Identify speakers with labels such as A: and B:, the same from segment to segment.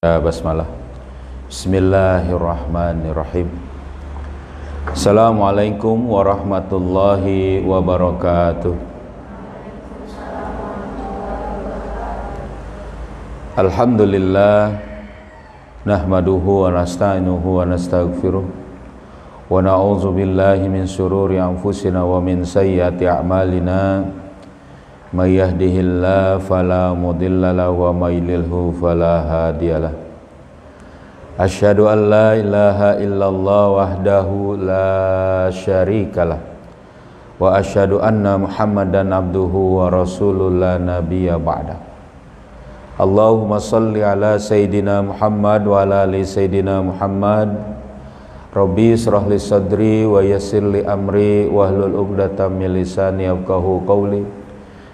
A: Basmalah. Bismillahirrahmanirrahim. Assalamualaikum warahmatullahi wabarakatuh. Alhamdulillah, nahmaduhu wa nasta'inuhu wa nastaghfiruh wa na'udzu billahi min syururi anfusina wa min sayyiati a'malina. May yahdihillahu fala mudilla lahu wa may yudlilhu fala hadiyalah. Asyhadu an la ilaha illallah wahdahu la syarikalah wa asyhadu anna Muhammadan abduhu wa rasuluhu la nabiyya ba'da. Allahumma shalli ala sayyidina Muhammad wa ala ali sayyidina Muhammad. Rabbi israh li sadri wa yassir li amri wahlul 'uqdatam min lisani yafqahu qawli.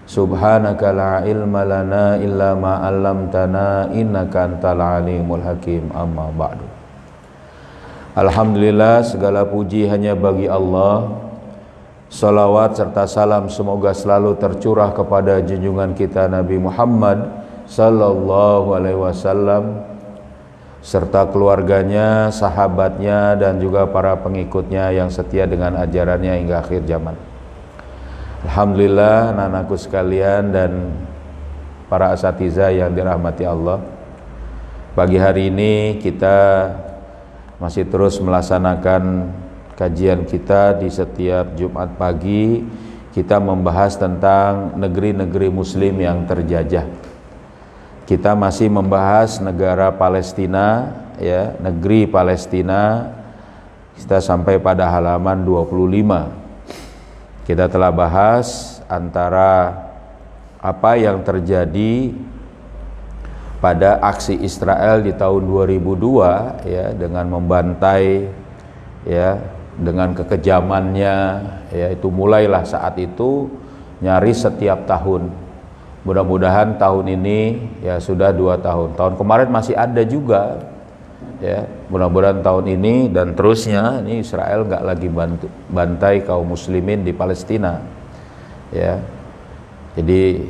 A: Subhanaka la ilma lana illa ma 'allamtana innaka antal alimul hakim. Amma ba'du. Alhamdulillah, segala puji hanya bagi Allah. Salawat serta salam semoga selalu tercurah kepada junjungan kita Nabi Muhammad sallallahu alaihi wasallam serta keluarganya, sahabatnya dan juga para pengikutnya yang setia dengan ajarannya hingga akhir zaman. Alhamdulillah, anak-anakku sekalian dan para asatidzah yang dirahmati Allah, pagi hari ini kita masih terus melaksanakan kajian kita di setiap Jumat pagi. Kita membahas tentang negeri-negeri muslim yang terjajah. Kita masih membahas negara Palestina, ya, negeri Palestina. Kita sampai pada halaman 25. Kita telah bahas antara apa yang terjadi pada aksi Israel di tahun 2002, ya, dengan membantai, ya, dengan kekejamannya, ya, itu mulailah saat itu nyaris setiap tahun. Mudah-mudahan tahun ini ya sudah 2 tahun. Tahun kemarin masih ada juga. Ya, mudah-mudahan tahun ini dan terusnya ini Israel nggak lagi bantai kaum muslimin di Palestina, ya. Jadi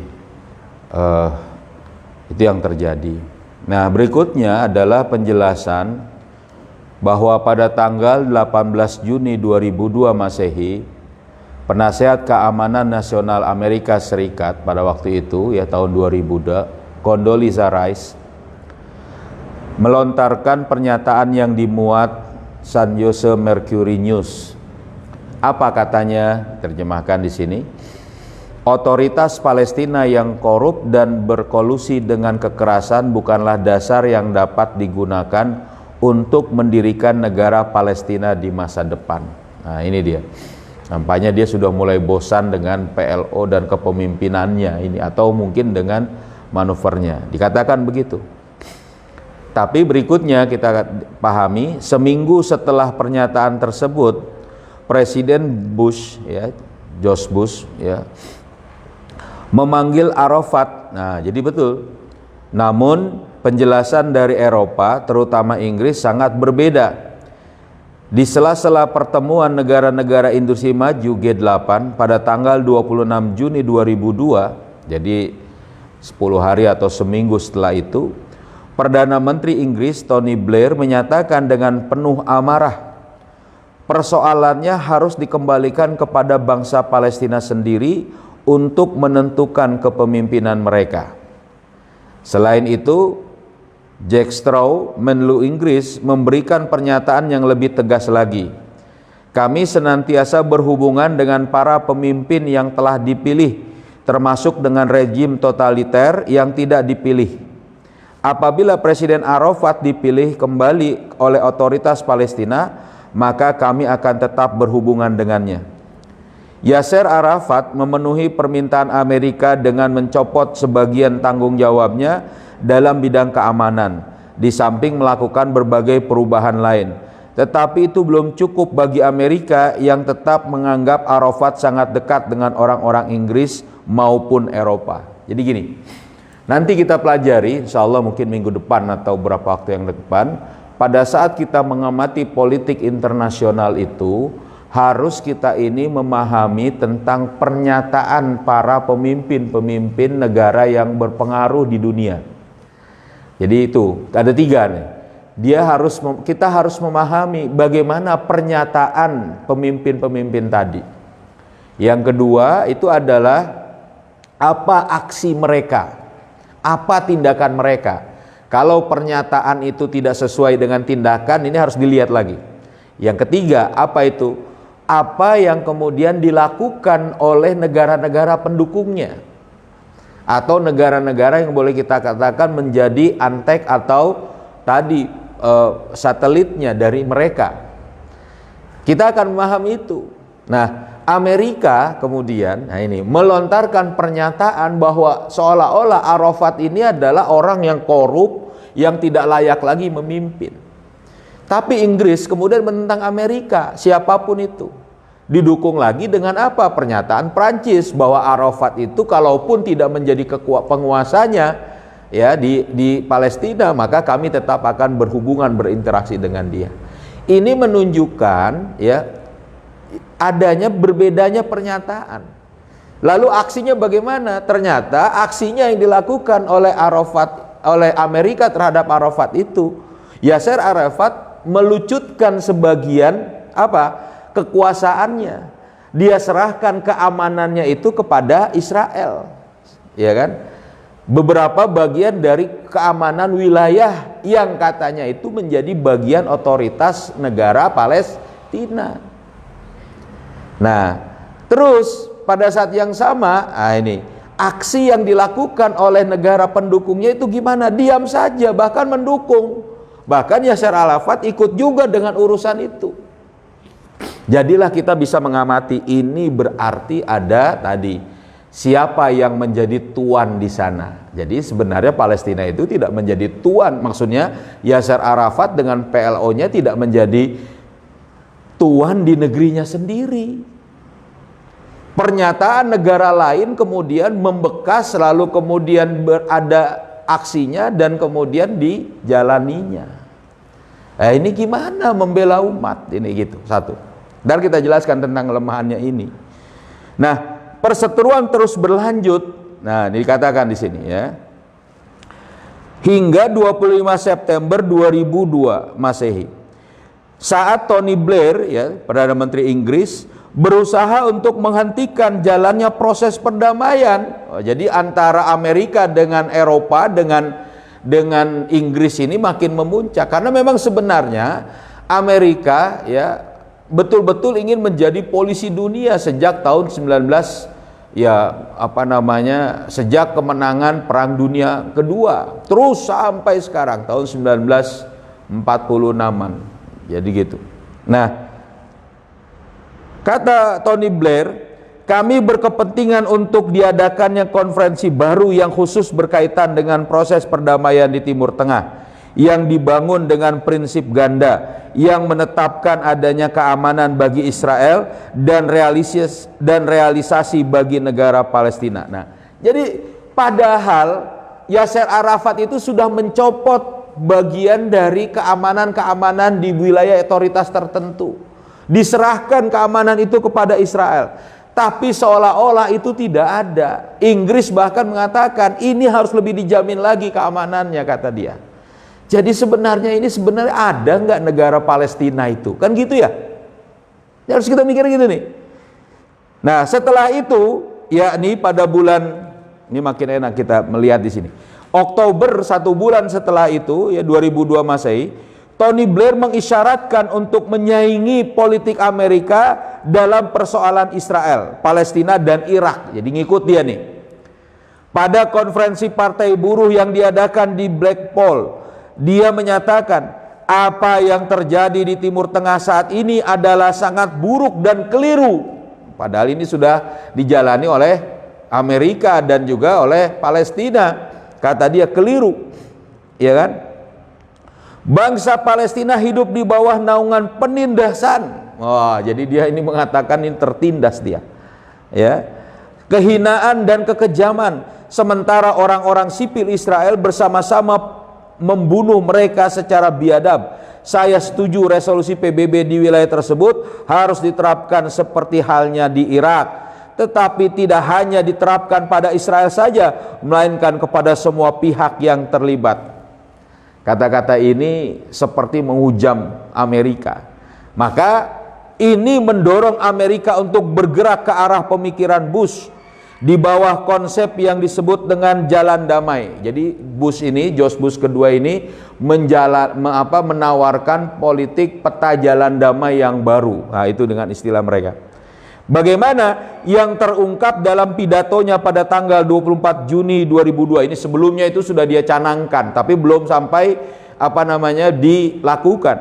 A: itu yang terjadi. Nah, berikutnya adalah penjelasan bahwa pada tanggal 18 Juni 2002 Masehi, Penasehat Keamanan Nasional Amerika Serikat pada waktu itu, ya, tahun 2002, Condoleezza Rice melontarkan pernyataan yang dimuat San Jose Mercury News. Apa katanya? Terjemahkan di sini. Otoritas Palestina yang korup dan berkolusi dengan kekerasan bukanlah dasar yang dapat digunakan untuk mendirikan negara Palestina di masa depan. Nah, ini dia. Nampaknya dia sudah mulai bosan dengan PLO dan kepemimpinannya ini, atau mungkin dengan manuvernya. Dikatakan begitu. Tapi berikutnya kita pahami, seminggu setelah pernyataan tersebut, Presiden Bush, ya, George Bush, ya, memanggil Arafat. Nah, jadi betul. Namun penjelasan dari Eropa, terutama Inggris, sangat berbeda. Di sela-sela pertemuan negara-negara industri maju G8 pada tanggal 26 Juni 2002, jadi 10 hari atau seminggu setelah itu, Perdana Menteri Inggris Tony Blair menyatakan dengan penuh amarah, persoalannya harus dikembalikan kepada bangsa Palestina sendiri untuk menentukan kepemimpinan mereka. Selain itu, Jack Straw, Menlu Inggris, memberikan pernyataan yang lebih tegas lagi. Kami senantiasa berhubungan dengan para pemimpin yang telah dipilih, termasuk dengan rejim totaliter yang tidak dipilih. Apabila Presiden Arafat dipilih kembali oleh otoritas Palestina, maka kami akan tetap berhubungan dengannya. Yasser Arafat memenuhi permintaan Amerika dengan mencopot sebagian tanggung jawabnya dalam bidang keamanan, di samping melakukan berbagai perubahan lain. Tetapi itu belum cukup bagi Amerika yang tetap menganggap Arafat sangat dekat dengan orang-orang Inggris maupun Eropa. Jadi gini, nanti kita pelajari, insya Allah mungkin minggu depan atau beberapa waktu yang depan, pada saat kita mengamati politik internasional itu, harus kita ini memahami tentang pernyataan para pemimpin-pemimpin negara yang berpengaruh di dunia. Jadi itu ada 3 nih. Kita harus memahami bagaimana pernyataan pemimpin-pemimpin tadi. Yang kedua itu adalah apa aksi mereka, apa tindakan mereka. Kalau pernyataan itu tidak sesuai dengan tindakan, ini harus dilihat lagi. Yang ketiga, apa itu? Apa yang kemudian dilakukan oleh negara-negara pendukungnya, atau negara-negara yang boleh kita katakan menjadi antek atau tadi satelitnya dari mereka. Kita akan memahami itu. Nah, Amerika kemudian melontarkan pernyataan bahwa seolah-olah Arafat ini adalah orang yang korup, yang tidak layak lagi memimpin. Tapi Inggris kemudian menentang Amerika, siapapun itu. Didukung lagi dengan apa? Pernyataan Prancis bahwa Arafat itu kalaupun tidak menjadi penguasanya ya di Palestina, maka kami tetap akan berhubungan, berinteraksi dengan dia. Ini menunjukkan ya adanya berbedanya pernyataan. Lalu aksinya bagaimana? Ternyata aksinya yang dilakukan oleh Amerika terhadap Arafat itu, Yasser Arafat melucutkan sebagian kekuasaannya. Dia serahkan keamanannya itu kepada Israel, ya kan? Beberapa bagian dari keamanan wilayah yang katanya itu menjadi bagian otoritas negara Palestina. Nah, terus pada saat yang sama, aksi yang dilakukan oleh negara pendukungnya itu gimana? Diam saja, bahkan mendukung. Bahkan Yasser Arafat ikut juga dengan urusan itu. Jadilah kita bisa mengamati, ini berarti ada tadi siapa yang menjadi tuan di sana. Jadi sebenarnya Palestina itu tidak menjadi tuan. Maksudnya Yasser Arafat dengan PLO-nya tidak menjadi tuan di negerinya sendiri. Pernyataan negara lain kemudian membekas, lalu kemudian ada aksinya dan kemudian dijalaninya. Ini gimana membela umat ini gitu. Satu. Dan kita jelaskan tentang kelemahannya ini. Nah, perseteruan terus berlanjut. Nah, ini dikatakan di sini ya. Hingga 25 September 2002 Masehi. Saat Tony Blair ya, Perdana Menteri Inggris berusaha untuk menghentikan jalannya proses perdamaian. Jadi antara Amerika dengan Eropa dengan Inggris ini makin memuncak, karena memang sebenarnya Amerika ya betul-betul ingin menjadi polisi dunia sejak tahun 19 sejak kemenangan Perang Dunia Kedua terus sampai sekarang tahun 1946-an. Jadi gitu. Nah, kata Tony Blair, kami berkepentingan untuk diadakannya konferensi baru yang khusus berkaitan dengan proses perdamaian di Timur Tengah, yang dibangun dengan prinsip ganda, yang menetapkan adanya keamanan bagi Israel dan realisasi bagi negara Palestina. Nah, jadi padahal Yasser Arafat itu sudah mencopot bagian dari keamanan di wilayah otoritas tertentu, diserahkan keamanan itu kepada Israel, tapi seolah-olah itu tidak ada. Inggris bahkan mengatakan ini harus lebih dijamin lagi keamanannya, kata dia. Jadi sebenarnya ada nggak negara Palestina itu? Kan gitu ya? Harus kita mikir gitu nih. Nah, setelah itu, yakni pada bulan, ini makin enak kita melihat di sini. Oktober, 1 bulan setelah itu, ya 2002 Masehi, Tony Blair mengisyaratkan untuk menyaingi politik Amerika dalam persoalan Israel, Palestina, dan Irak. Jadi ngikut dia nih. Pada konferensi Partai Buruh yang diadakan di Blackpool, dia menyatakan apa yang terjadi di Timur Tengah saat ini adalah sangat buruk dan keliru. Padahal ini sudah dijalani oleh Amerika dan juga oleh Palestina. Kata dia keliru, ya kan? Bangsa Palestina hidup di bawah naungan penindasan. Jadi dia ini mengatakan ini tertindas dia, ya, kehinaan dan kekejaman. Sementara orang-orang sipil Israel bersama-sama membunuh mereka secara biadab. Saya setuju resolusi PBB di wilayah tersebut harus diterapkan seperti halnya di Irak, tetapi tidak hanya diterapkan pada Israel saja, melainkan kepada semua pihak yang terlibat. Kata-kata ini seperti menghujam Amerika. Maka ini mendorong Amerika untuk bergerak ke arah pemikiran Bush di bawah konsep yang disebut dengan jalan damai. Jadi George Bush kedua ini menawarkan politik peta jalan damai yang baru. Nah, itu dengan istilah mereka. Bagaimana yang terungkap dalam pidatonya pada tanggal 24 Juni 2002 ini, sebelumnya itu sudah dia canangkan tapi belum sampai dilakukan,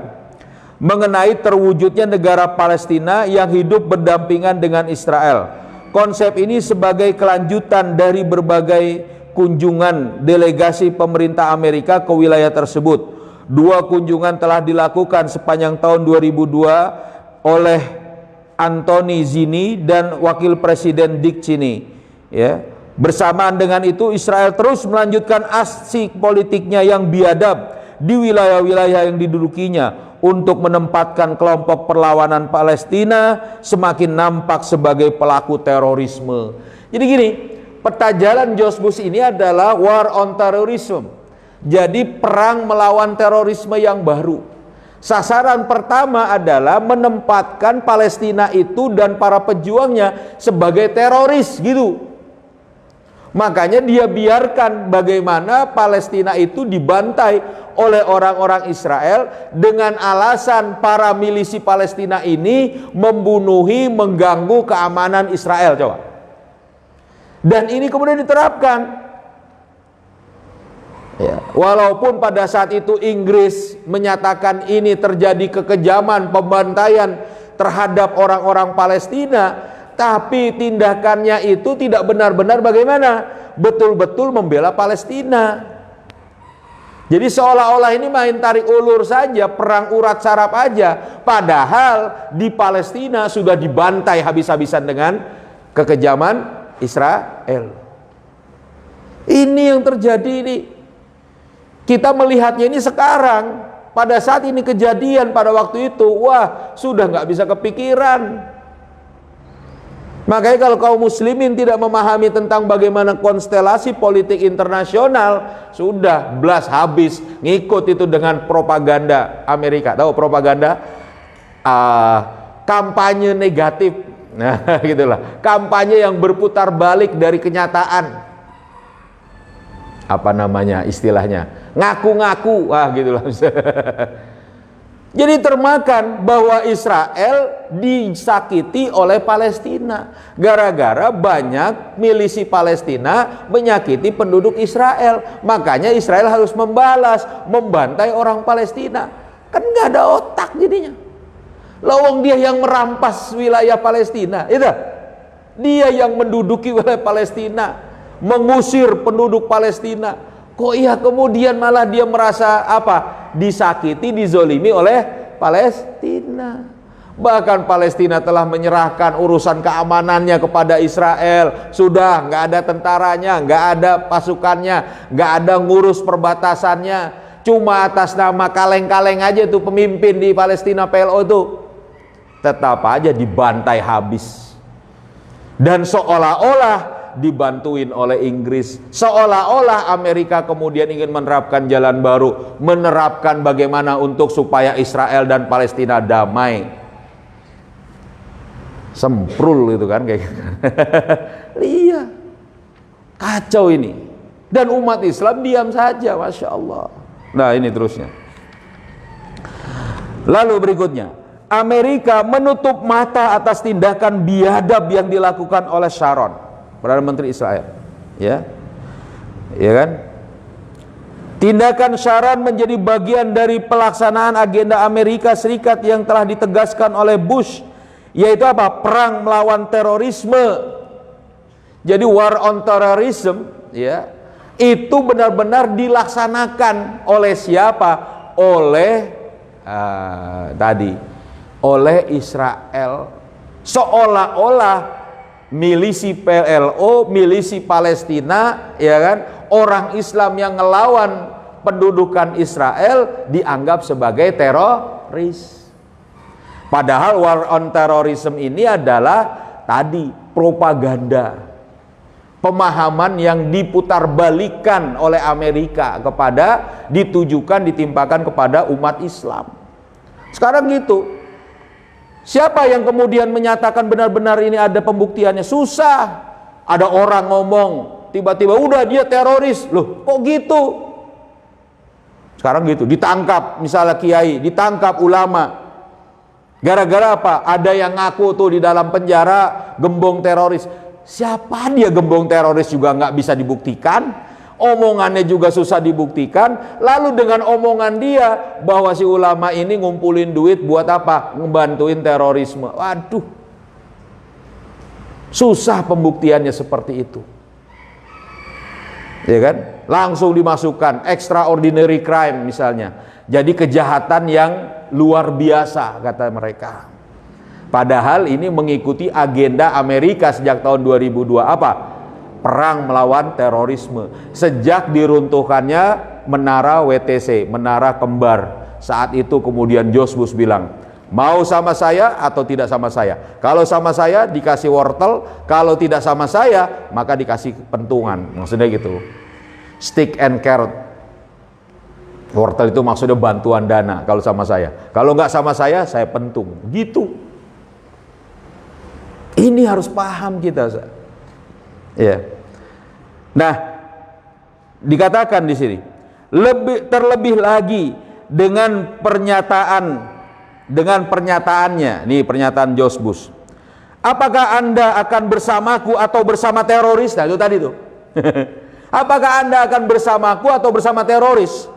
A: mengenai terwujudnya negara Palestina yang hidup berdampingan dengan Israel. Konsep ini sebagai kelanjutan dari berbagai kunjungan delegasi pemerintah Amerika ke wilayah tersebut. 2 kunjungan telah dilakukan sepanjang tahun 2002 oleh Anthony Zinni dan Wakil Presiden Dick Cheney. Ya. Bersamaan dengan itu, Israel terus melanjutkan aksi politiknya yang biadab di wilayah-wilayah yang didudukinya untuk menempatkan kelompok perlawanan Palestina semakin nampak sebagai pelaku terorisme. Jadi gini, peta jalan George Bush ini adalah war on terrorism. Jadi perang melawan terorisme yang baru. Sasaran pertama adalah menempatkan Palestina itu dan para pejuangnya sebagai teroris gitu. Makanya dia biarkan bagaimana Palestina itu dibantai oleh orang-orang Israel dengan alasan para milisi Palestina ini membunuhi, mengganggu keamanan Israel. Coba. Dan ini kemudian diterapkan. Ya, walaupun pada saat itu Inggris menyatakan ini terjadi kekejaman pembantaian terhadap orang-orang Palestina, tapi tindakannya itu tidak benar-benar bagaimana? Betul-betul membela Palestina. Jadi seolah-olah ini main tarik ulur saja, perang urat saraf aja, padahal di Palestina sudah dibantai habis-habisan dengan kekejaman Israel. Ini yang terjadi ini. Kita melihatnya ini sekarang, pada saat ini kejadian pada waktu itu, wah sudah nggak bisa kepikiran. Makanya kalau kaum muslimin tidak memahami tentang bagaimana konstelasi politik internasional, sudah blas habis ngikut itu dengan propaganda Amerika. Tahu propaganda? Kampanye negatif. Nah gitulah, kampanye yang berputar balik dari kenyataan. Apa namanya istilahnya? Ngaku-ngaku, wah gitulah. Jadi termakan bahwa Israel disakiti oleh Palestina gara-gara banyak milisi Palestina menyakiti penduduk Israel. Makanya Israel harus membalas, membantai orang Palestina. Kan nggak ada otak jadinya. Lawang dia yang merampas wilayah Palestina, itu dia yang menduduki wilayah Palestina, mengusir penduduk Palestina. Kok iya kemudian malah dia merasa apa? Disakiti, dizolimi oleh Palestina. Bahkan Palestina telah menyerahkan urusan keamanannya kepada Israel. Sudah nggak ada tentaranya, nggak ada pasukannya, nggak ada ngurus perbatasannya. Cuma atas nama kaleng-kaleng aja tuh pemimpin di Palestina PLO itu. Tetap aja dibantai habis. Dan seolah-olah dibantuin oleh Inggris, seolah-olah Amerika kemudian ingin menerapkan jalan baru, menerapkan bagaimana untuk supaya Israel dan Palestina damai. Semprul itu kan kayak gitu. Iya, kacau ini. Dan umat Islam diam saja, Masya Allah. Nah ini terusnya. Lalu berikutnya, Amerika menutup mata atas tindakan biadab yang dilakukan oleh Sharon, Perdana Menteri Israel, ya kan? Tindakan Sharon menjadi bagian dari pelaksanaan agenda Amerika Serikat yang telah ditegaskan oleh Bush, yaitu apa? Perang melawan terorisme. Jadi war on terrorism, ya, itu benar-benar dilaksanakan oleh siapa? Oleh oleh Israel. Seolah-olah milisi PLO, milisi Palestina, ya kan, orang Islam yang ngelawan pendudukan Israel dianggap sebagai teroris. Padahal war on terrorism ini adalah tadi propaganda. pemahaman yang diputarbalikan oleh Amerika ditimpakan kepada umat Islam. Sekarang gitu. Siapa yang kemudian menyatakan benar-benar ini ada pembuktiannya? Susah. Ada orang ngomong, tiba-tiba udah dia teroris. Loh, kok gitu? Sekarang gitu, ditangkap misalnya kiai, ditangkap ulama. Gara-gara apa? Ada yang ngaku tuh di dalam penjara gembong teroris. Siapa dia gembong teroris juga nggak bisa dibuktikan, omongannya juga susah dibuktikan. Lalu dengan omongan dia bahwa si ulama ini ngumpulin duit buat apa? Ngebantuin terorisme. Waduh, susah pembuktiannya seperti itu, ya kan? Langsung dimasukkan extraordinary crime misalnya, jadi kejahatan yang luar biasa kata mereka. Padahal ini mengikuti agenda Amerika sejak tahun 2002, apa? Perang melawan terorisme. Sejak diruntuhkannya menara WTC, menara kembar. Saat itu kemudian George Bush bilang, mau sama saya atau tidak sama saya? Kalau sama saya dikasih wortel, kalau tidak sama saya maka dikasih pentungan. Maksudnya gitu, stick and carrot. Wortel itu maksudnya bantuan dana kalau sama saya. Kalau nggak sama saya pentung. Gitu. Ini harus paham kita. Ya. Nah, dikatakan di sini, terlebih lagi dengan pernyataannya, nih pernyataan George Bush. Apakah Anda akan bersamaku atau bersama teroris? Nah, itu tadi tuh. Apakah Anda akan bersamaku atau bersama teroris?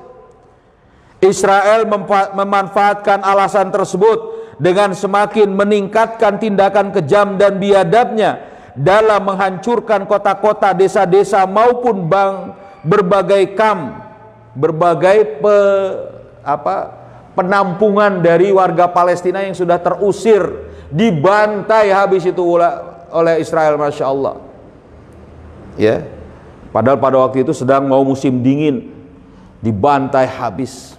A: Israel memanfaatkan alasan tersebut dengan semakin meningkatkan tindakan kejam dan biadabnya dalam menghancurkan kota-kota, desa-desa maupun berbagai penampungan dari warga Palestina yang sudah terusir, dibantai habis itu oleh Israel, Masya Allah. Ya, padahal pada waktu itu sedang mau musim dingin, dibantai habis.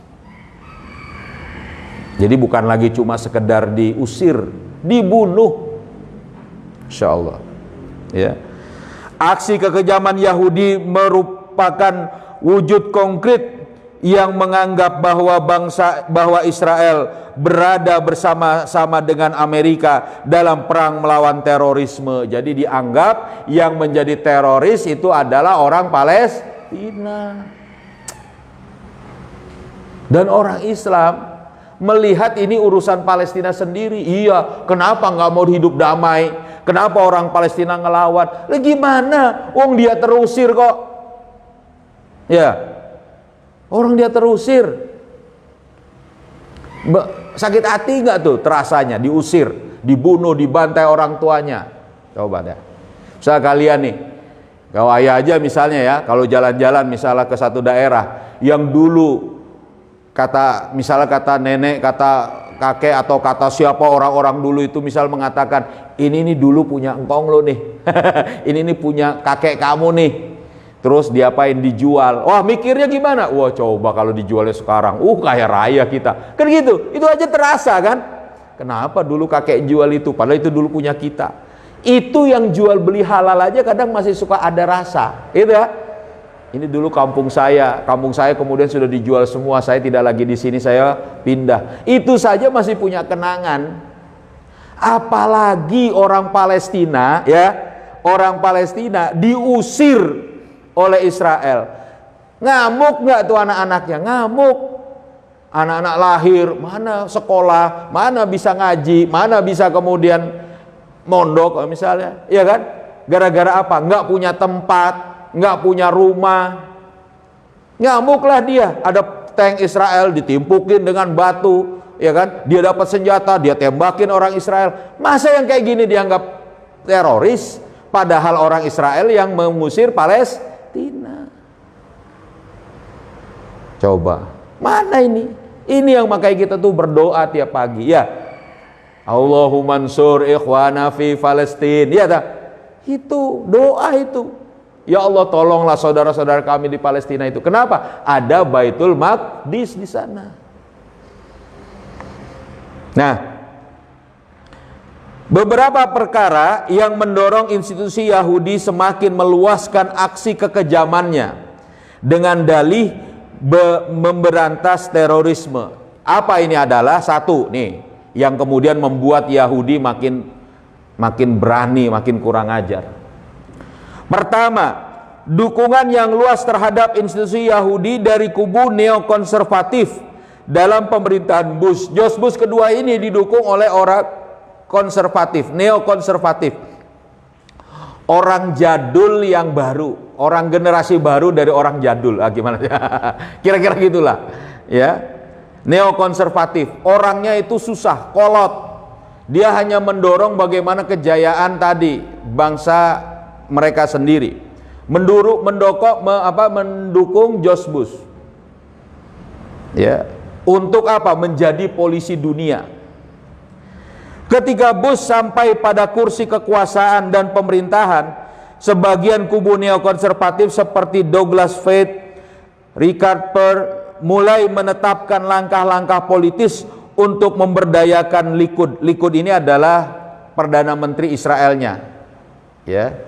A: Jadi bukan lagi cuma sekedar diusir, dibunuh. Insya Allah. Ya. Aksi kekejaman Yahudi merupakan wujud konkret yang menganggap bahwa Israel berada bersama-sama dengan Amerika dalam perang melawan terorisme. Jadi dianggap yang menjadi teroris itu adalah orang Palestina. Dan orang Islam melihat ini urusan Palestina sendiri. Iya, kenapa nggak mau hidup damai? Kenapa orang Palestina ngelawan? Lah gimana? Wong dia terusir kok. Ya, orang dia terusir. Sakit hati nggak tuh terasanya diusir, dibunuh, dibantai orang tuanya? Coba deh. Misalnya kalian nih, kau ayah aja misalnya ya, kalau jalan-jalan misalnya ke satu daerah yang dulu misalnya kata nenek, kata kakek atau kata siapa orang-orang dulu itu misal mengatakan ini dulu punya engkong lo nih, ini punya kakek kamu nih, terus diapain, dijual. Wah, mikirnya gimana? Wah, coba kalau dijualnya sekarang, kaya raya kita, kan gitu. Itu aja terasa kan? Kenapa dulu kakek jual itu, padahal itu dulu punya kita. Itu yang jual beli halal aja kadang masih suka ada rasa, gitu ya. Ini dulu kampung saya kemudian sudah dijual semua, saya tidak lagi di sini, saya pindah. Itu saja masih punya kenangan. Apalagi orang Palestina, ya, orang Palestina diusir oleh Israel. Ngamuk nggak tuh anak-anaknya? Ngamuk. Anak-anak lahir, mana sekolah, mana bisa ngaji, mana bisa kemudian mondok misalnya, ya kan? Gara-gara apa? Nggak punya tempat, nggak punya rumah. Ngamuklah dia. Ada tank Israel ditimpukin dengan batu, ya kan? Dia dapat senjata, dia tembakin orang Israel. Masa yang kayak gini dianggap teroris? Padahal orang Israel yang mengusir Palestina. Coba, mana ini? Ini yang makanya kita tuh berdoa tiap pagi, ya. Allahumma ansur ikhwana fi Palestina. Ya tak? Itu doa itu. Ya Allah, tolonglah saudara-saudara kami di Palestina itu. Kenapa? Ada Baitul Maqdis di sana. Nah, Beberapa perkara yang mendorong institusi Yahudi semakin meluaskan aksi kekejamannya dengan dalih memberantas terorisme. Apa ini adalah? Satu nih, yang kemudian membuat Yahudi makin berani, makin kurang ajar. Pertama, dukungan yang luas terhadap institusi Yahudi dari kubu neokonservatif dalam pemerintahan Bush. George Bush kedua ini didukung oleh orang konservatif, neokonservatif, orang jadul yang baru, orang generasi baru dari orang jadul. Gimana? Kira-kira gitulah, ya. Neokonservatif, orangnya itu susah, kolot. Dia hanya mendorong bagaimana kejayaan tadi bangsa mereka sendiri. Mendukung George Bush. Ya, untuk apa? Menjadi polisi dunia. Ketika Bush sampai pada kursi kekuasaan dan pemerintahan, sebagian kubu neokonservatif seperti Douglas Feith, Richard Burr mulai menetapkan langkah-langkah politis untuk memberdayakan Likud. Likud ini adalah Perdana Menteri Israelnya. Ya.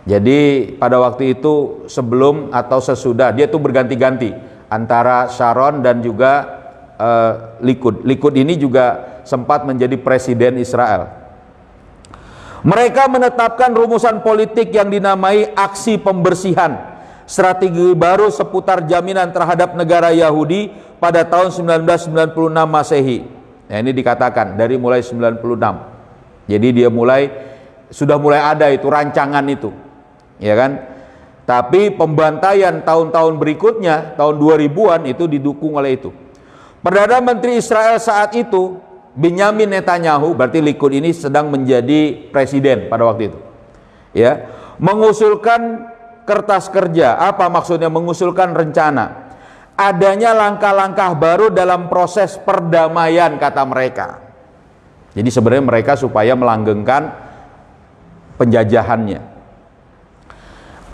A: Jadi pada waktu itu sebelum atau sesudah, dia itu berganti-ganti antara Sharon dan juga Likud. Likud ini juga sempat menjadi presiden Israel. Mereka menetapkan rumusan politik yang dinamai aksi pembersihan, strategi baru seputar jaminan terhadap negara Yahudi pada tahun 1996 Masehi. Nah, ini dikatakan dari mulai 96. Jadi dia sudah mulai ada itu rancangan itu. Ya kan? Tapi pembantaian tahun-tahun berikutnya, tahun 2000-an itu didukung oleh itu. Perdana Menteri Israel saat itu Benyamin Netanyahu, berarti Likud ini sedang menjadi presiden pada waktu itu. Ya, mengusulkan kertas kerja. Apa maksudnya mengusulkan rencana? Adanya langkah-langkah baru dalam proses perdamaian, kata mereka. Jadi sebenarnya mereka supaya melanggengkan penjajahannya.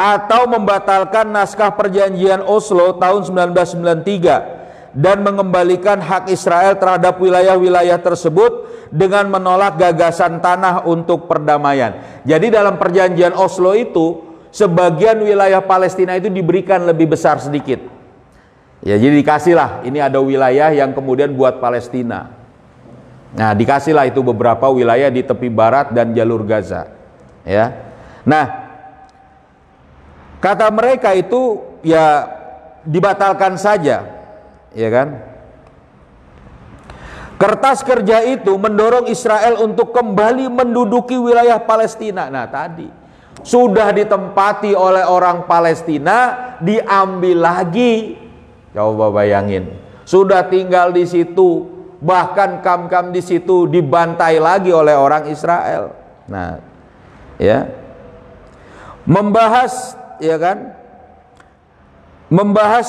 A: Atau membatalkan naskah perjanjian Oslo tahun 1993 dan mengembalikan hak Israel terhadap wilayah-wilayah tersebut dengan menolak gagasan tanah untuk perdamaian. Jadi dalam perjanjian Oslo itu sebagian wilayah Palestina itu diberikan lebih besar sedikit. Ya, jadi dikasihlah ini ada wilayah yang kemudian buat Palestina. Nah, dikasihlah itu beberapa wilayah di tepi barat dan jalur Gaza. Ya. Nah, kata mereka itu ya dibatalkan saja. Ya kan? Kertas kerja itu mendorong Israel untuk kembali menduduki wilayah Palestina. Nah, tadi sudah ditempati oleh orang Palestina, diambil lagi. Coba bayangin, sudah tinggal di situ, bahkan kam-kam di situ dibantai lagi oleh orang Israel. Nah, ya. Membahas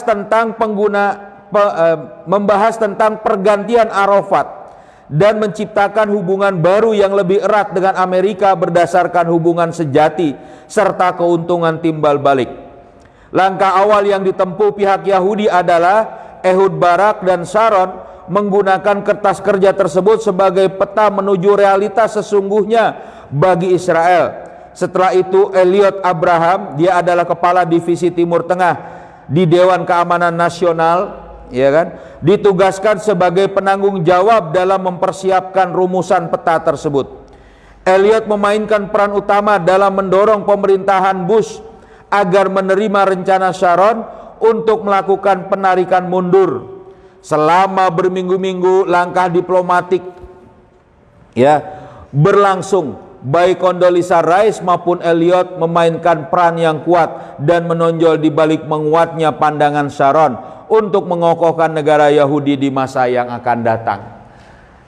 A: tentang pergantian Arafat dan menciptakan hubungan baru yang lebih erat dengan Amerika berdasarkan hubungan sejati serta keuntungan timbal balik. Langkah awal yang ditempuh pihak Yahudi adalah Ehud Barak dan Sharon menggunakan kertas kerja tersebut sebagai peta menuju realitas sesungguhnya bagi Israel. Setelah itu Elliot Abraham, dia adalah kepala divisi Timur Tengah di Dewan Keamanan Nasional, ya kan, ditugaskan sebagai penanggung jawab dalam mempersiapkan rumusan peta tersebut. Elliot memainkan peran utama dalam mendorong pemerintahan Bush agar menerima rencana Sharon untuk melakukan penarikan mundur. Selama berminggu-minggu langkah diplomatik ya berlangsung. Baik Condoleezza Rice maupun Elliot memainkan peran yang kuat dan menonjol di balik menguatnya pandangan Sharon untuk mengokohkan negara Yahudi di masa yang akan datang.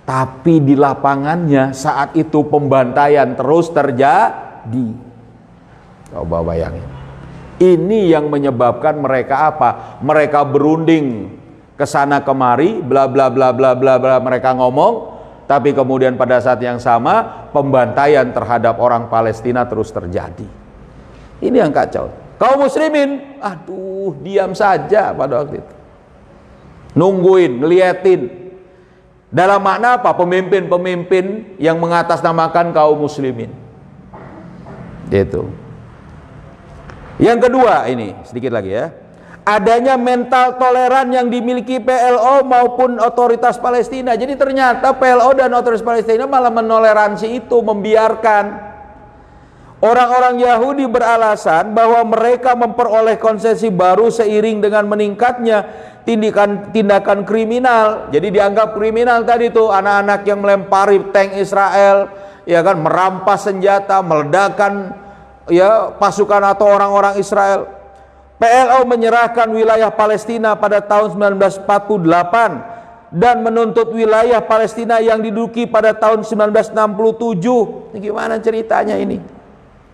A: Tapi di lapangannya saat itu pembantaian terus terjadi. Coba bayangin. Ini yang menyebabkan mereka apa? Mereka berunding ke sana kemari, bla bla bla bla bla bla, mereka ngomong, tapi kemudian pada saat yang sama pembantaian terhadap orang Palestina terus terjadi. Ini yang kacau. Kaum muslimin, diam saja pada waktu itu. Nungguin, ngeliatin. Dalam makna apa? Pemimpin-pemimpin yang mengatasnamakan kaum muslimin. Itu. Yang kedua ini, sedikit lagi ya. Adanya mental toleran yang dimiliki PLO maupun otoritas Palestina. Jadi ternyata PLO dan otoritas Palestina malah menoleransi itu, membiarkan. Orang-orang Yahudi beralasan bahwa mereka memperoleh konsesi baru seiring dengan meningkatnya tindakan kriminal. Jadi dianggap kriminal tadi tuh anak-anak yang melempari tank Israel, ya kan, merampas senjata, meledakkan ya pasukan atau orang-orang Israel. PLO menyerahkan wilayah Palestina pada tahun 1948 dan menuntut wilayah Palestina yang diduduki pada tahun 1967. Ini gimana ceritanya ini?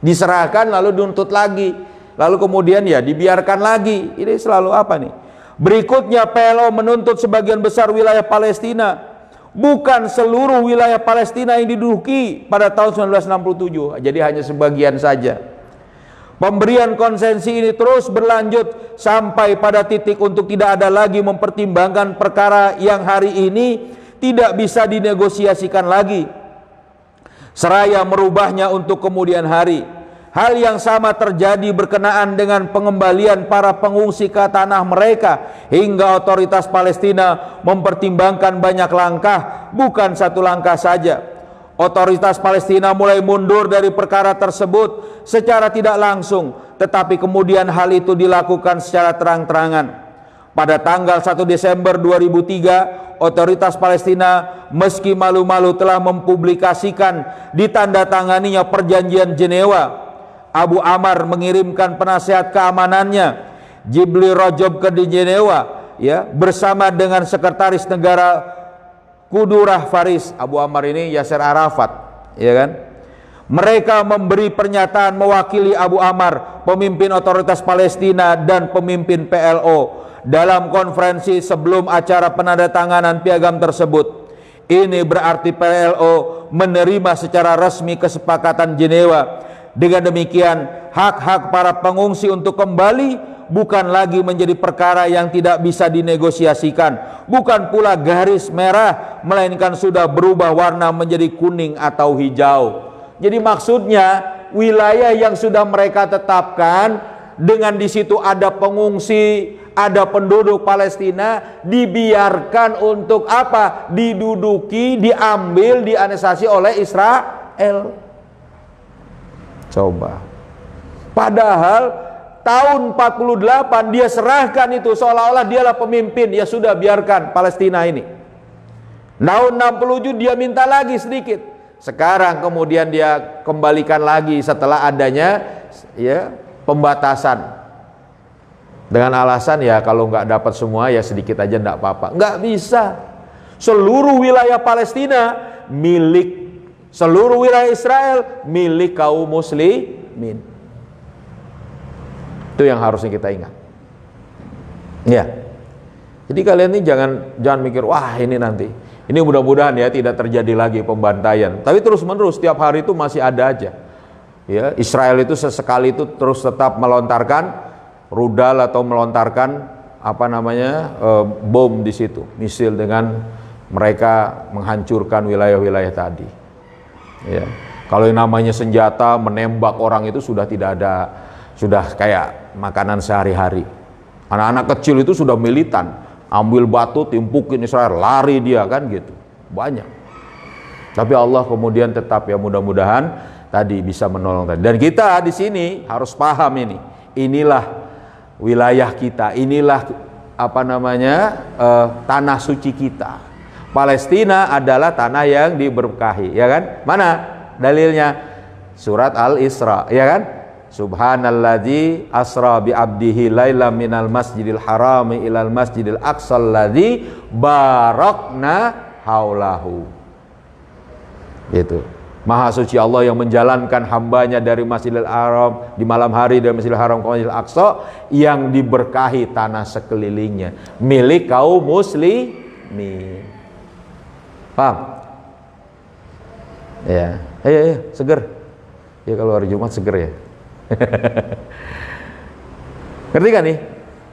A: Diserahkan lalu dituntut lagi, lalu kemudian ya dibiarkan lagi. Ini selalu apa nih? Berikutnya PLO menuntut sebagian besar wilayah Palestina, bukan seluruh wilayah Palestina yang diduduki pada tahun 1967. Jadi hanya sebagian saja. Pemberian konsesi ini terus berlanjut sampai pada titik untuk tidak ada lagi mempertimbangkan perkara yang hari ini tidak bisa dinegosiasikan lagi, seraya merubahnya untuk kemudian hari. Hal yang sama terjadi berkenaan dengan pengembalian para pengungsi ke tanah mereka, hingga otoritas Palestina mempertimbangkan banyak langkah, bukan satu langkah saja. Otoritas Palestina mulai mundur dari perkara tersebut secara tidak langsung, tetapi kemudian hal itu dilakukan secara terang-terangan. Pada tanggal 1 Desember 2003, otoritas Palestina meski malu-malu telah mempublikasikan ditandatanganinya perjanjian Jenewa. Abu Ammar mengirimkan penasihat keamanannya Jibli Rajab ke Jenewa ya, bersama dengan sekretaris negara Kudurah Faris. Abu Ammar ini Yasser Arafat, ya kan? Mereka memberi pernyataan mewakili Abu Ammar, pemimpin otoritas Palestina dan pemimpin PLO dalam konferensi sebelum acara penandatanganan piagam tersebut. Ini berarti PLO menerima secara resmi kesepakatan Jenewa. Dengan demikian, hak-hak para pengungsi untuk kembali bukan lagi menjadi perkara yang tidak bisa dinegosiasikan, bukan pula garis merah, melainkan sudah berubah warna menjadi kuning atau hijau. Jadi maksudnya wilayah yang sudah mereka tetapkan, dengan di situ ada pengungsi, ada penduduk Palestina, dibiarkan untuk apa? Diduduki, diambil, dianeksasi oleh Israel. Coba. Padahal tahun 48 dia serahkan itu, seolah-olah dialah pemimpin. Ya sudah, biarkan Palestina ini. Tahun 67 dia minta lagi sedikit. Sekarang kemudian dia kembalikan lagi setelah adanya ya pembatasan. Dengan alasan ya kalau nggak dapat semua ya sedikit aja nggak apa-apa. Nggak bisa. Seluruh wilayah Palestina milik, seluruh wilayah Israel milik kaum muslimin. Itu yang harusnya kita ingat. Ya. Jadi kalian ini jangan mikir wah ini nanti. Ini mudah-mudahan ya tidak terjadi lagi pembantaian. Tapi terus-menerus setiap hari itu masih ada aja. Ya, Israel itu sesekali itu terus tetap melontarkan rudal atau melontarkan bom di situ, misil, dengan mereka menghancurkan wilayah-wilayah tadi. Ya. Kalau yang namanya senjata menembak orang itu sudah tidak ada, sudah kayak makanan sehari-hari. Anak-anak kecil itu sudah militan, ambil batu timpukin Israel, lari dia kan gitu, banyak. Tapi Allah kemudian tetap ya mudah-mudahan tadi bisa menolong tadi. Dan kita di sini harus paham ini, inilah wilayah kita, inilah tanah suci kita. Palestina adalah tanah yang diberkahi, ya kan? Mana dalilnya? Surat Al-Isra, ya kan? Subhanalladzi asra bi abdihi lailam minal masjidil harami ilal masjidil aqsal ladzi barakna haulahu. Gitu. Maha suci Allah yang menjalankan hambanya dari Masjidil Haram di malam hari dari Masjidil Haram ke Masjidil Aqsa yang diberkahi tanah sekelilingnya milik kaum muslimin. Paham? Ya, ayo seger. Ya kalau hari Jumat seger ya. Ngerti kan nih?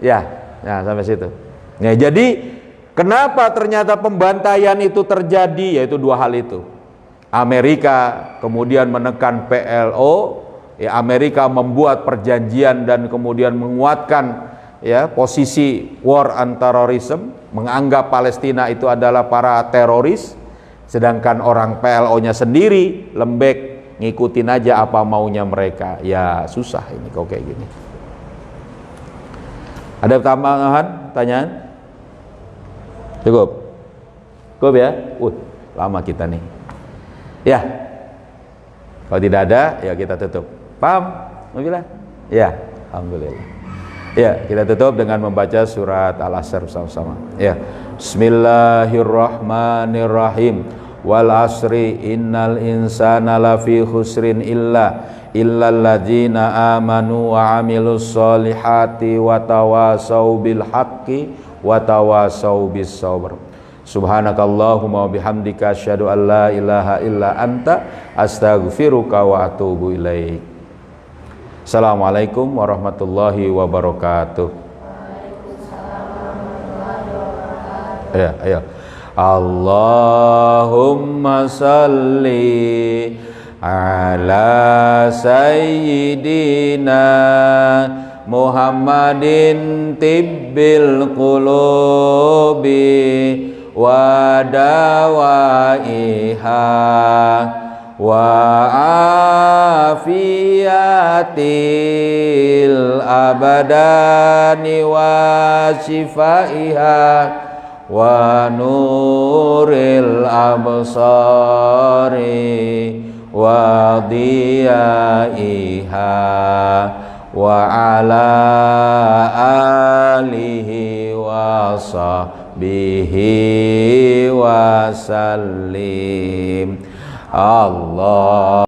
A: Ya, nah sampai situ. Nah, jadi Kenapa ternyata pembantaian itu terjadi? Yaitu dua hal itu. Amerika kemudian menekan PLO, ya, Amerika membuat perjanjian dan kemudian menguatkan ya posisi war on terrorism, menganggap Palestina itu adalah para teroris, sedangkan orang PLO-nya sendiri lembek ngikutin aja apa maunya mereka. Ya susah ini kok kayak gini. Ada tambahan, tanyaan? Cukup? Cukup ya? Lama kita nih. Ya. Kalau tidak ada, ya kita tutup. Paham? Alhamdulillah. Ya, alhamdulillah. Ya, kita tutup dengan membaca surat Al-Asr bersama-sama. Ya. Bismillahirrahmanirrahim. Wal asri innal insana lafi khusrin illalladzina amanu wa amilus solihati wa tawasau bil haqqi wa tawasau bis sabr. Subhanakallahumma wa bihamdika asyhadu an la ilaha illa anta astaghfiruka wa atubu ilaik. Assalamualaikum warahmatullahi wabarakatuh. Ya, ayo. Allahumma salli ala sayyidina Muhammadin tibbil qulubi wa dawaiha wa afiyatil abadani wa shifaiha wa nuril absari wa diyaiha wa ala alihi wa sahbihi wa sallim. Allah